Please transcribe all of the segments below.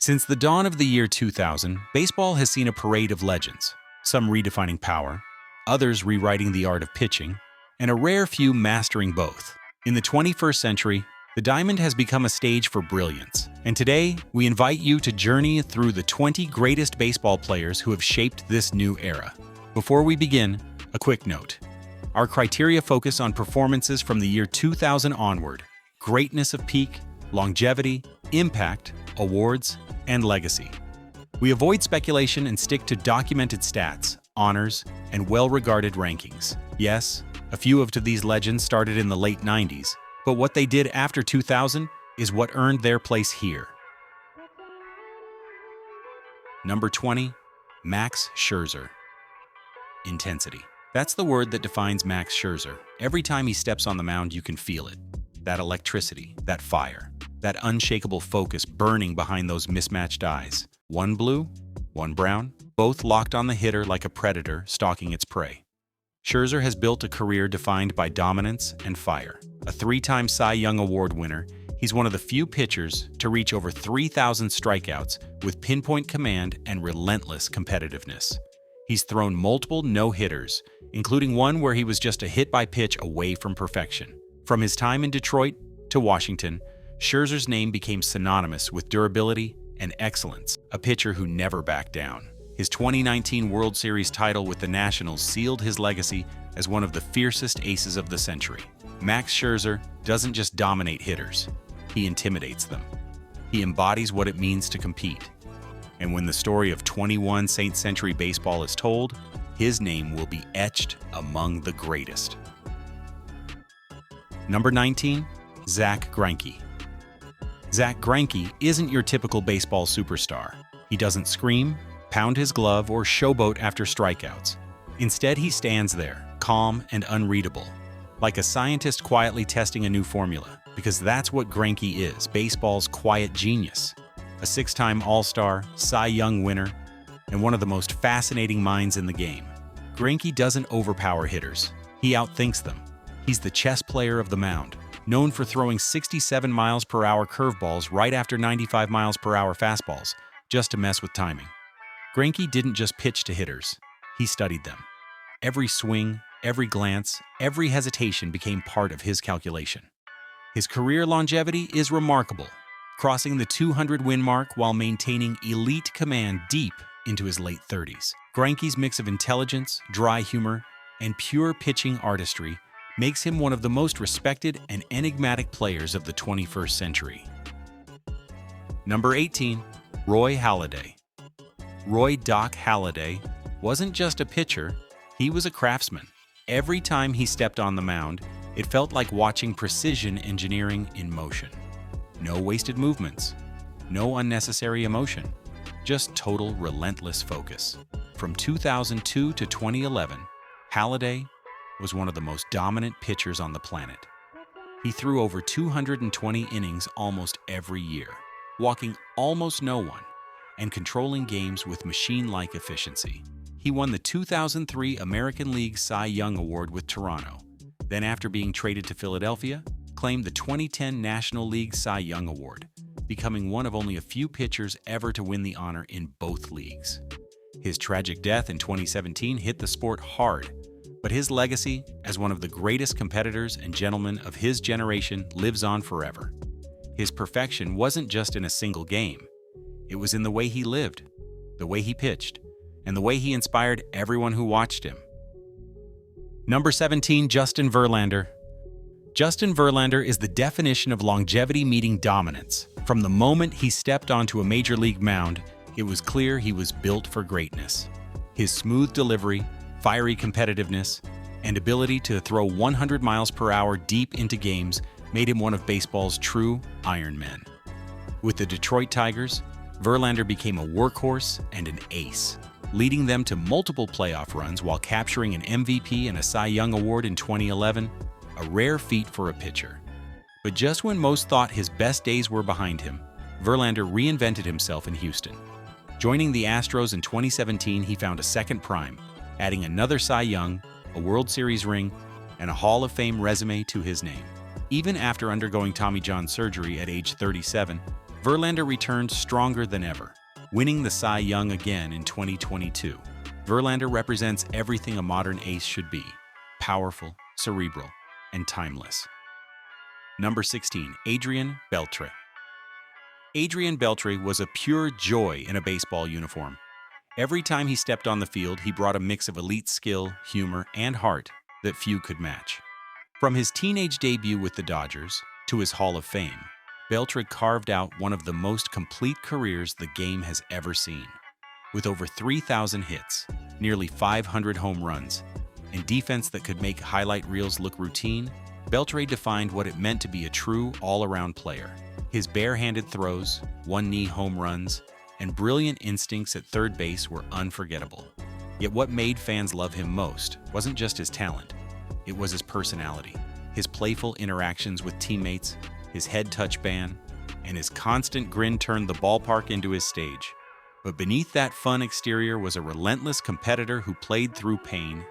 Since the dawn of the year 2000, baseball has seen a parade of legends, some redefining power, others rewriting the art of pitching, and a rare few mastering both. In the 21st century, the diamond has become a stage for brilliance, and today we invite you to journey through the 20 greatest baseball players who have shaped this new era. Before we begin, a quick note. Our criteria focus on performances from the year 2000 onward, greatness of peak, longevity, impact, awards, and legacy. We avoid speculation and stick to documented stats, honors, and well-regarded rankings. Yes, a few of these legends started in the late 90s, but what they did after 2000 is what earned their place here. Number 20, Max Scherzer. Intensity. That's the word that defines Max Scherzer. Every time he steps on the mound, you can feel it. That electricity, that fire, that unshakable focus burning behind those mismatched eyes. One blue, one brown, both locked on the hitter like a predator stalking its prey. Scherzer has built a career defined by dominance and fire. A three-time Cy Young Award winner, he's one of the few pitchers to reach over 3,000 strikeouts with pinpoint command and relentless competitiveness. He's thrown multiple no-hitters, including one where he was just a hit-by-pitch away from perfection. From his time in Detroit to Washington, Scherzer's name became synonymous with durability and excellence, a pitcher who never backed down. His 2019 World Series title with the Nationals sealed his legacy as one of the fiercest aces of the century. Max Scherzer doesn't just dominate hitters, he intimidates them. He embodies what it means to compete. And when the story of 21 century baseball is told, his name will be etched among the greatest. Number 19, Zack Greinke. Zack Greinke isn't your typical baseball superstar. He doesn't scream, pound his glove, or showboat after strikeouts. Instead, he stands there, calm and unreadable, like a scientist quietly testing a new formula, because that's what Greinke is, baseball's quiet genius. A six-time All-Star, Cy Young winner, and one of the most fascinating minds in the game. Greinke doesn't overpower hitters. He outthinks them. He's the chess player of the mound, known for throwing 67 miles per hour curveballs right after 95 miles per hour fastballs, just to mess with timing. Greinke didn't just pitch to hitters. He studied them. Every swing, every glance, every hesitation became part of his calculation. His career longevity is remarkable, crossing the 200-win mark while maintaining elite command deep into his late 30s. Greinke's mix of intelligence, dry humor, and pure pitching artistry makes him one of the most respected and enigmatic players of the 21st century. Number 18, Roy Halladay. Roy "Doc" Halladay wasn't just a pitcher, he was a craftsman. Every time he stepped on the mound, it felt like watching precision engineering in motion. No wasted movements, no unnecessary emotion, just total relentless focus. From 2002 to 2011, Halladay was one of the most dominant pitchers on the planet. He threw over 220 innings almost every year, walking almost no one, and controlling games with machine-like efficiency. He won the 2003 American League Cy Young Award with Toronto. Then, after being traded to Philadelphia, claimed the 2010 National League Cy Young Award, becoming one of only a few pitchers ever to win the honor in both leagues. His tragic death in 2017 hit the sport hard, but his legacy as one of the greatest competitors and gentlemen of his generation lives on forever. His perfection wasn't just in a single game. It was in the way he lived, the way he pitched, and the way he inspired everyone who watched him. Number 17, Justin Verlander. Justin Verlander is the definition of longevity meeting dominance. From the moment he stepped onto a major league mound, it was clear he was built for greatness. His smooth delivery, fiery competitiveness, and ability to throw 100 miles per hour deep into games made him one of baseball's true Iron Men. With the Detroit Tigers, Verlander became a workhorse and an ace, leading them to multiple playoff runs while capturing an MVP and a Cy Young Award in 2011, a rare feat for a pitcher. But just when most thought his best days were behind him, Verlander reinvented himself in Houston. Joining the Astros in 2017, he found a second prime, adding another Cy Young, a World Series ring, and a Hall of Fame resume to his name. Even after undergoing Tommy John surgery at age 37, Verlander returned stronger than ever, winning the Cy Young again in 2022. Verlander represents everything a modern ace should be: powerful, cerebral, and timeless. Number 16, Adrian Beltre. Adrian Beltre was a pure joy in a baseball uniform. Every time he stepped on the field, he brought a mix of elite skill, humor, and heart that few could match. From his teenage debut with the Dodgers to his Hall of Fame, Beltre carved out one of the most complete careers the game has ever seen. With over 3,000 hits, nearly 500 home runs, and defense that could make highlight reels look routine, Beltre defined what it meant to be a true all-around player. His bare-handed throws, one-knee home runs, and brilliant instincts at third base were unforgettable. Yet what made fans love him most wasn't just his talent. It was his personality, his playful interactions with teammates, his head-touch ban, and his constant grin turned the ballpark into his stage. But beneath that fun exterior was a relentless competitor who played through pain,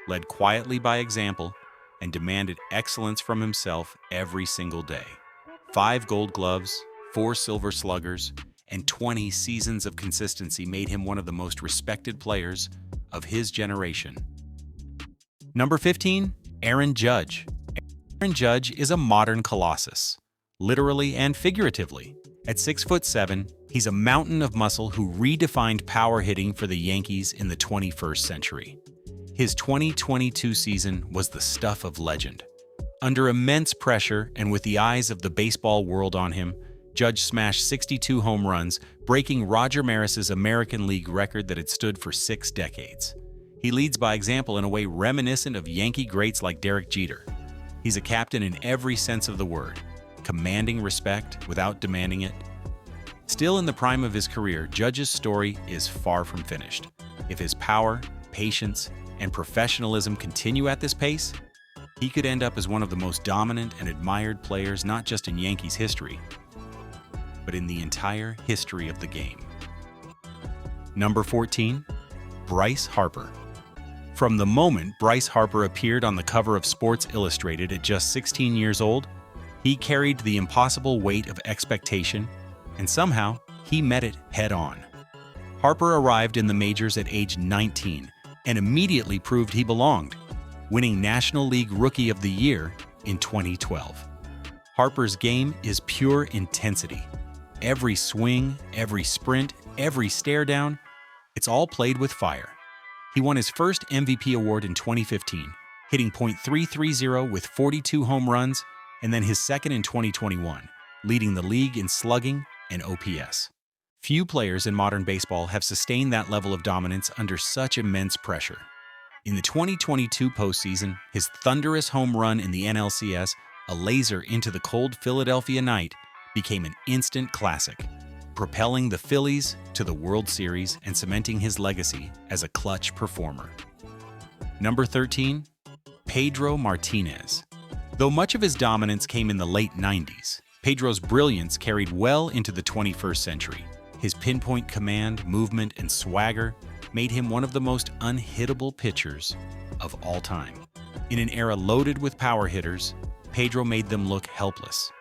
led quietly by example, and demanded excellence from himself every single day. 5 Gold Gloves, 4 Silver Sluggers, and 20 seasons of consistency made him one of the most respected players of his generation. Number 15, Aaron Judge. Aaron Judge is a modern colossus, literally and figuratively. At 6'7", he's a mountain of muscle who redefined power hitting for the Yankees in the 21st century. His 2022 season was the stuff of legend. Under immense pressure and with the eyes of the baseball world on him, Judge smashed 62 home runs, breaking Roger Maris's American League record that had stood for 6 decades. He leads by example in a way reminiscent of Yankee greats like Derek Jeter. He's a captain in every sense of the word, commanding respect without demanding it. Still in the prime of his career, Judge's story is far from finished. If his power, patience, and professionalism continue at this pace, he could end up as one of the most dominant and admired players not just in Yankees history, but in the entire history of the game. Number 14, Bryce Harper. From the moment Bryce Harper appeared on the cover of Sports Illustrated at just 16 years old, he carried the impossible weight of expectation, and somehow he met it head-on. Harper arrived in the majors at age 19 and immediately proved he belonged, winning National League Rookie of the Year in 2012. Harper's game is pure intensity. Every swing, every sprint, every stare down, it's all played with fire. He won his first MVP award in 2015, hitting .330 with 42 home runs, and then his second in 2021, leading the league in slugging and OPS. Few players in modern baseball have sustained that level of dominance under such immense pressure. In the 2022 postseason, his thunderous home run in the NLCS, a laser into the cold Philadelphia night, became an instant classic, propelling the Phillies to the World Series and cementing his legacy as a clutch performer. Number 13, Pedro Martinez. Though much of his dominance came in the late 90s, Pedro's brilliance carried well into the 21st century. His pinpoint command, movement, and swagger made him one of the most unhittable pitchers of all time. In an era loaded with power hitters, Pedro made them look helpless.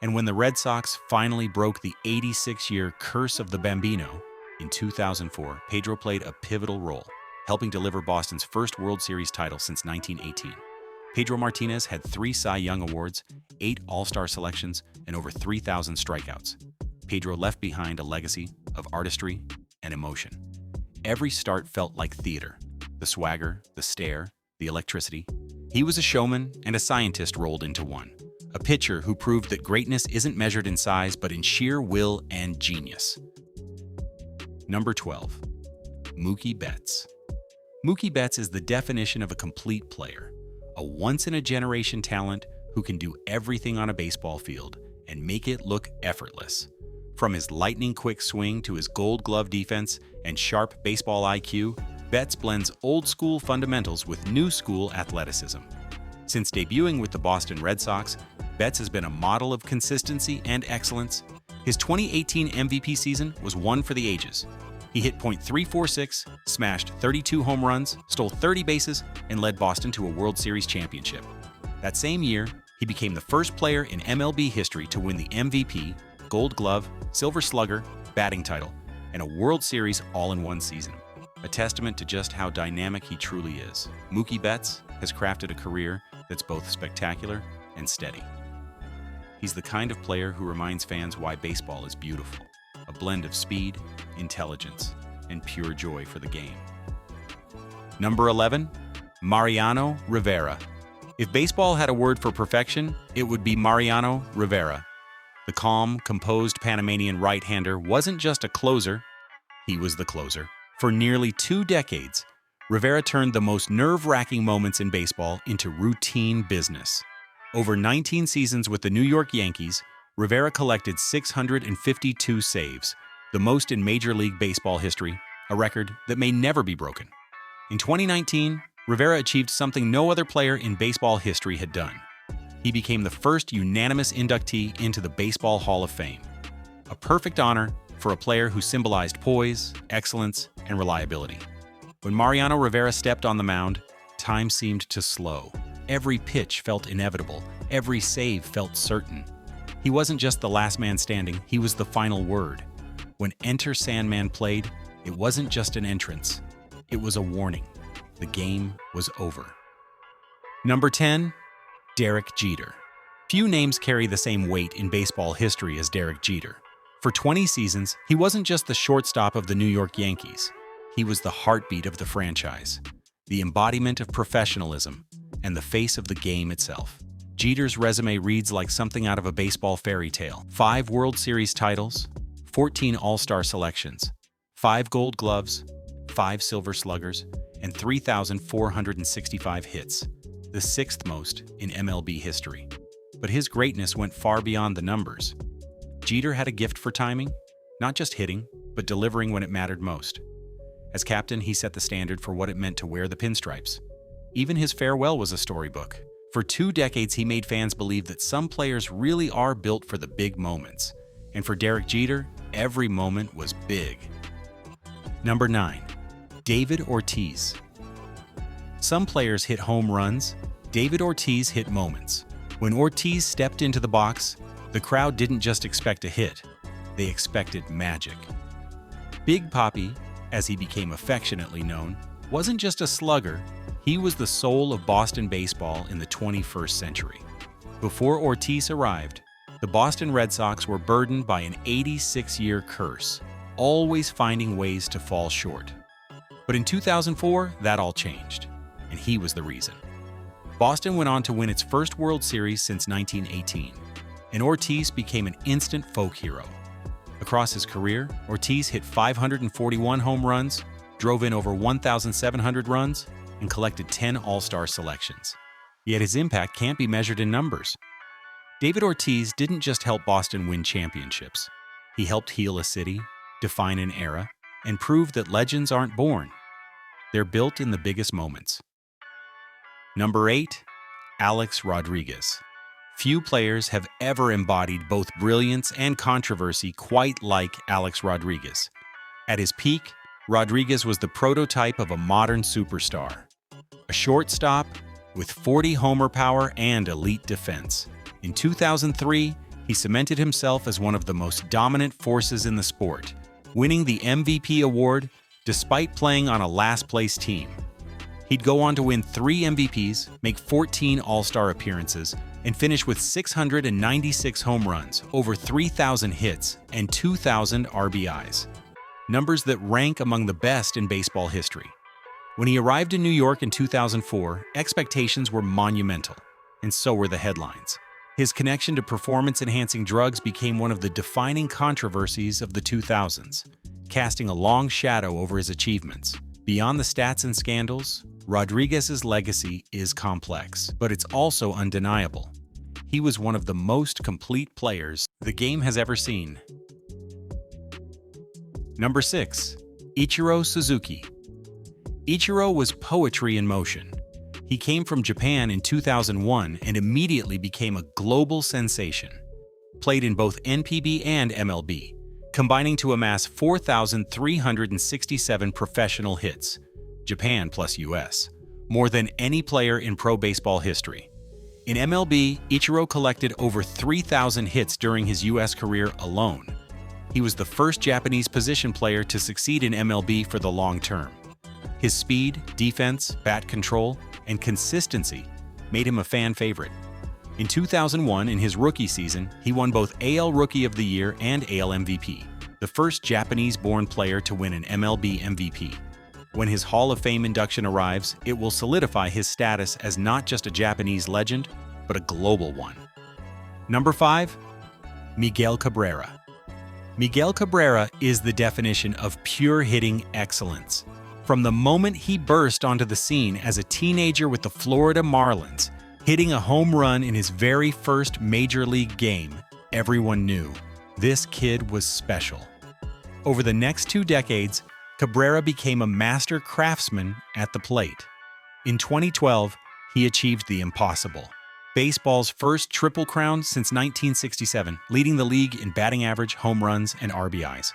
And when the Red Sox finally broke the 86-year curse of the Bambino in 2004, Pedro played a pivotal role, helping deliver Boston's first World Series title since 1918. Pedro Martinez had 3 Cy Young Awards, 8 All-Star selections, and over 3,000 strikeouts. Pedro left behind a legacy of artistry and emotion. Every start felt like theater. The swagger, the stare, the electricity. He was a showman and a scientist rolled into one. A pitcher who proved that greatness isn't measured in size but in sheer will and genius. Number 12, Mookie Betts. Mookie Betts is the definition of a complete player, a once-in-a-generation talent who can do everything on a baseball field and make it look effortless. From his lightning-quick swing to his gold glove defense and sharp baseball IQ, Betts blends old-school fundamentals with new-school athleticism. Since debuting with the Boston Red Sox, Betts has been a model of consistency and excellence. His 2018 MVP season was one for the ages. He hit .346, smashed 32 home runs, stole 30 bases, and led Boston to a World Series championship. That same year, he became the first player in MLB history to win the MVP, Gold Glove, Silver Slugger, batting title, and a World Series all in one season. A testament to just how dynamic he truly is. Mookie Betts has crafted a career that's both spectacular and steady. He's the kind of player who reminds fans why baseball is beautiful. A blend of speed, intelligence, and pure joy for the game. Number 11, Mariano Rivera. If baseball had a word for perfection, it would be Mariano Rivera. The calm, composed Panamanian right-hander wasn't just a closer, he was the closer. For nearly 2 decades, Rivera turned the most nerve-wracking moments in baseball into routine business. Over 19 seasons with the New York Yankees, Rivera collected 652 saves, the most in Major League Baseball history, a record that may never be broken. In 2019, Rivera achieved something no other player in baseball history had done. He became the first unanimous inductee into the Baseball Hall of Fame. A perfect honor for a player who symbolized poise, excellence, and reliability. When Mariano Rivera stepped on the mound, time seemed to slow. Every pitch felt inevitable. Every save felt certain. He wasn't just the last man standing, he was the final word. When Enter Sandman played, it wasn't just an entrance. It was a warning. The game was over. Number 10, Derek Jeter. Few names carry the same weight in baseball history as Derek Jeter. For 20 seasons, he wasn't just the shortstop of the New York Yankees. He was the heartbeat of the franchise, the embodiment of professionalism, and the face of the game itself. Jeter's resume reads like something out of a baseball fairy tale. 5 World Series titles, 14 All-Star selections, 5 Gold Gloves, 5 Silver Sluggers, and 3,465 hits, the 6th most in MLB history. But his greatness went far beyond the numbers. Jeter had a gift for timing, not just hitting, but delivering when it mattered most. As captain, he set the standard for what it meant to wear the pinstripes. Even his farewell was a storybook. For 2 decades, he made fans believe that some players really are built for the big moments. And for Derek Jeter, every moment was big. Number 9, David Ortiz. Some players hit home runs. David Ortiz hit moments. When Ortiz stepped into the box, the crowd didn't just expect a hit, they expected magic. Big Papi, as he became affectionately known, wasn't just a slugger, he was the soul of Boston baseball in the 21st century. Before Ortiz arrived, the Boston Red Sox were burdened by an 86-year curse, always finding ways to fall short. But in 2004, that all changed, and he was the reason. Boston went on to win its first World Series since 1918, and Ortiz became an instant folk hero. Across his career, Ortiz hit 541 home runs, drove in over 1,700 runs, and collected 10 All-Star selections. Yet his impact can't be measured in numbers. David Ortiz didn't just help Boston win championships. He helped heal a city, define an era, and prove that legends aren't born. They're built in the biggest moments. Number 8, Alex Rodriguez. Few players have ever embodied both brilliance and controversy quite like Alex Rodriguez. At his peak, Rodriguez was the prototype of a modern superstar. A shortstop with 40 homer power and elite defense. In 2003, he cemented himself as one of the most dominant forces in the sport, winning the MVP award despite playing on a last-place team. He'd go on to win 3 MVPs, make 14 All-Star appearances, and finish with 696 home runs, over 3,000 hits, and 2,000 RBIs. Numbers that rank among the best in baseball history. When he arrived in New York in 2004, expectations were monumental, and so were the headlines. His connection to performance-enhancing drugs became one of the defining controversies of the 2000s, casting a long shadow over his achievements. Beyond the stats and scandals, Rodriguez's legacy is complex, but it's also undeniable. He was one of the most complete players the game has ever seen. Number 6, Ichiro Suzuki. Ichiro was poetry in motion. He came from Japan in 2001 and immediately became a global sensation. Played in both NPB and MLB, combining to amass 4,367 professional hits, Japan plus US, more than any player in pro baseball history. In MLB, Ichiro collected over 3,000 hits during his U.S. career alone. He was the first Japanese position player to succeed in MLB for the long term. His speed, defense, bat control, and consistency made him a fan favorite. In 2001, in his rookie season, he won both AL Rookie of the Year and AL MVP, the first Japanese-born player to win an MLB MVP. When his Hall of Fame induction arrives, it will solidify his status as not just a Japanese legend, but a global one. Number 5. Miguel Cabrera. Miguel Cabrera is the definition of pure hitting excellence. From the moment he burst onto the scene as a teenager with the Florida Marlins, hitting a home run in his very first major league game, everyone knew this kid was special. Over the next 2 decades, Cabrera became a master craftsman at the plate. In 2012, he achieved the impossible. Baseball's first Triple Crown since 1967, leading the league in batting average, home runs, and RBIs.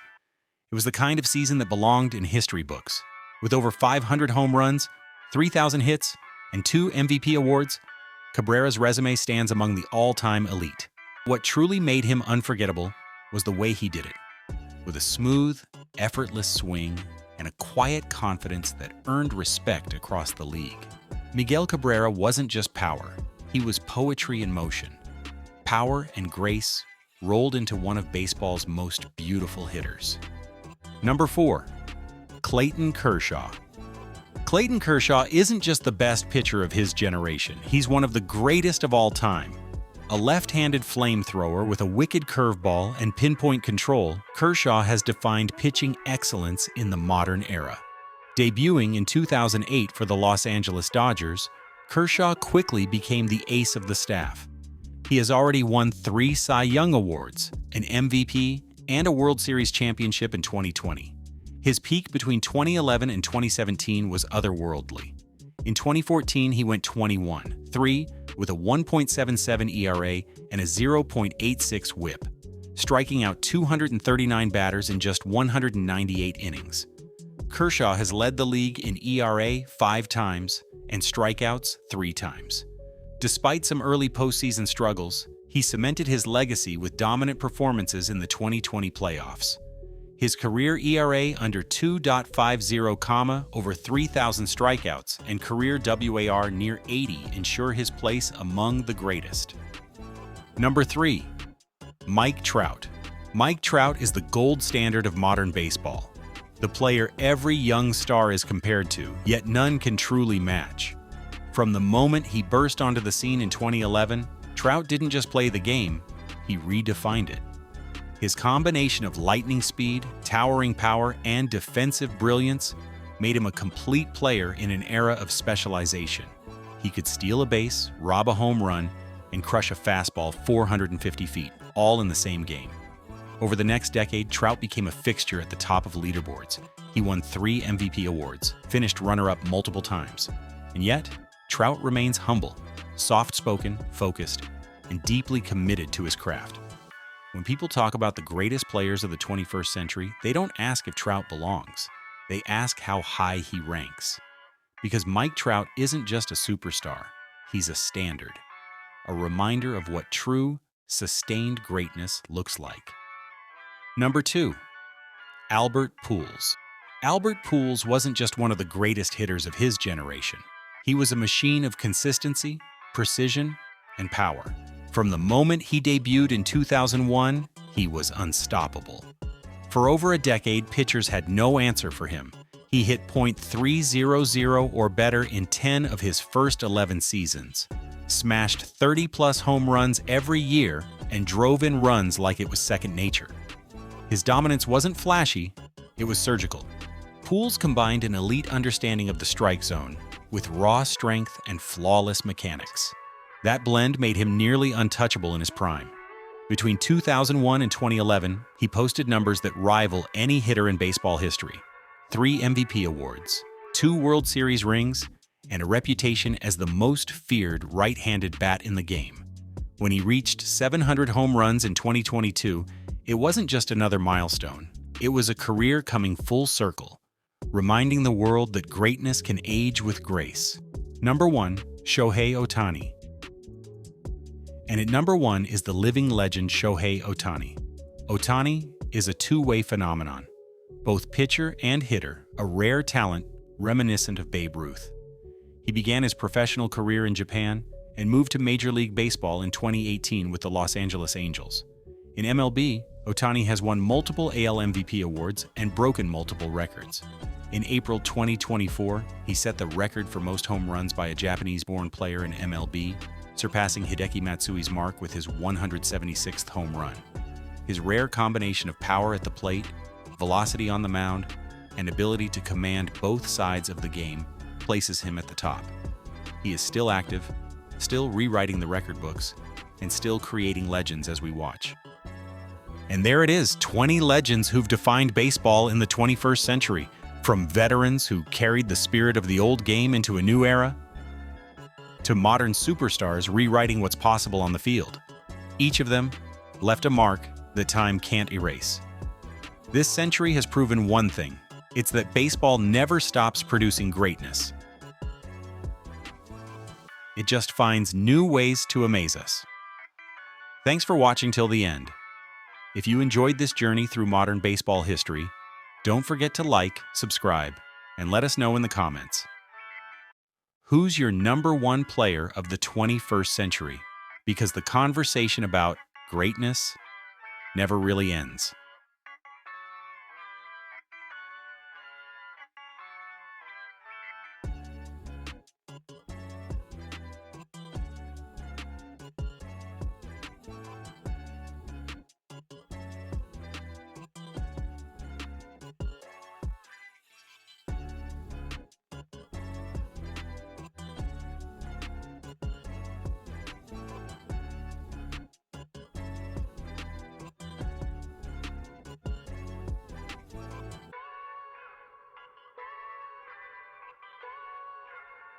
It was the kind of season that belonged in history books. With over 500 home runs, 3,000 hits, and 2 MVP awards, Cabrera's resume stands among the all-time elite. What truly made him unforgettable was the way he did it. With a smooth, effortless swing and a quiet confidence that earned respect across the league. Miguel Cabrera wasn't just power, he was poetry in motion. Power and grace rolled into one of baseball's most beautiful hitters. Number 4. Clayton Kershaw. Clayton Kershaw isn't just the best pitcher of his generation, he's one of the greatest of all time. A left-handed flamethrower with a wicked curveball and pinpoint control, Kershaw has defined pitching excellence in the modern era. Debuting in 2008 for the Los Angeles Dodgers, Kershaw quickly became the ace of the staff. He has already won 3 Cy Young Awards, an MVP, and a World Series championship in 2020. His peak between 2011 and 2017 was otherworldly. In 2014, he went 21-3 with a 1.77 ERA and a 0.86 WHIP, striking out 239 batters in just 198 innings. Kershaw has led the league in ERA 5 times and strikeouts 3 times. Despite some early postseason struggles, he cemented his legacy with dominant performances in the 2020 playoffs. His career ERA under 2.50, over 3,000 strikeouts, and career WAR near 80 ensure his place among the greatest. Number 3. Mike Trout. Mike Trout is the gold standard of modern baseball. The player every young star is compared to, yet none can truly match. From the moment he burst onto the scene in 2011, Trout didn't just play the game, he redefined it. His combination of lightning speed, towering power, and defensive brilliance made him a complete player in an era of specialization. He could steal a base, rob a home run, and crush a fastball 450 feet, all in the same game. Over the next decade, Trout became a fixture at the top of leaderboards. He won 3 MVP awards, finished runner-up multiple times. And yet, Trout remains humble, soft-spoken, focused, and deeply committed to his craft. When people talk about the greatest players of the 21st century, they don't ask if Trout belongs. They ask how high he ranks. Because Mike Trout isn't just a superstar, he's a standard. A reminder of what true, sustained greatness looks like. Number 2. Albert Pujols. Albert Pujols wasn't just one of the greatest hitters of his generation. He was a machine of consistency, precision, and power. From the moment he debuted in 2001, he was unstoppable. For over a decade, pitchers had no answer for him. He hit .300 or better in 10 of his first 11 seasons, smashed 30-plus home runs every year, and drove in runs like it was second nature. His dominance wasn't flashy, it was surgical. Pujols combined an elite understanding of the strike zone with raw strength and flawless mechanics. That blend made him nearly untouchable in his prime. Between 2001 and 2011, he posted numbers that rival any hitter in baseball history. 3 MVP awards, 2 World Series rings, and a reputation as the most feared right-handed bat in the game. When he reached 700 home runs in 2022, it wasn't just another milestone. It was a career coming full circle, reminding the world that greatness can age with grace. Number 1. Shohei Ohtani. And at number 1 is the living legend Shohei Ohtani. Ohtani is a two-way phenomenon, both pitcher and hitter, a rare talent reminiscent of Babe Ruth. He began his professional career in Japan and moved to Major League Baseball in 2018 with the Los Angeles Angels. In MLB, Ohtani has won multiple AL MVP awards and broken multiple records. In April 2024, he set the record for most home runs by a Japanese-born player in MLB, surpassing Hideki Matsui's mark with his 176th home run. His rare combination of power at the plate, velocity on the mound, and ability to command both sides of the game places him at the top. He is still active, still rewriting the record books, and still creating legends as we watch. And there it is, 20 legends who've defined baseball in the 21st century, from veterans who carried the spirit of the old game into a new era, to modern superstars rewriting what's possible on the field. Each of them left a mark that time can't erase. This century has proven one thing. It's that baseball never stops producing greatness. It just finds new ways to amaze us. Thanks for watching till the end. If you enjoyed this journey through modern baseball history, don't forget to like, subscribe, and let us know in the comments. Who's your number 1 player of the 21st century? Because the conversation about greatness never really ends.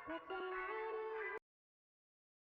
That's all right.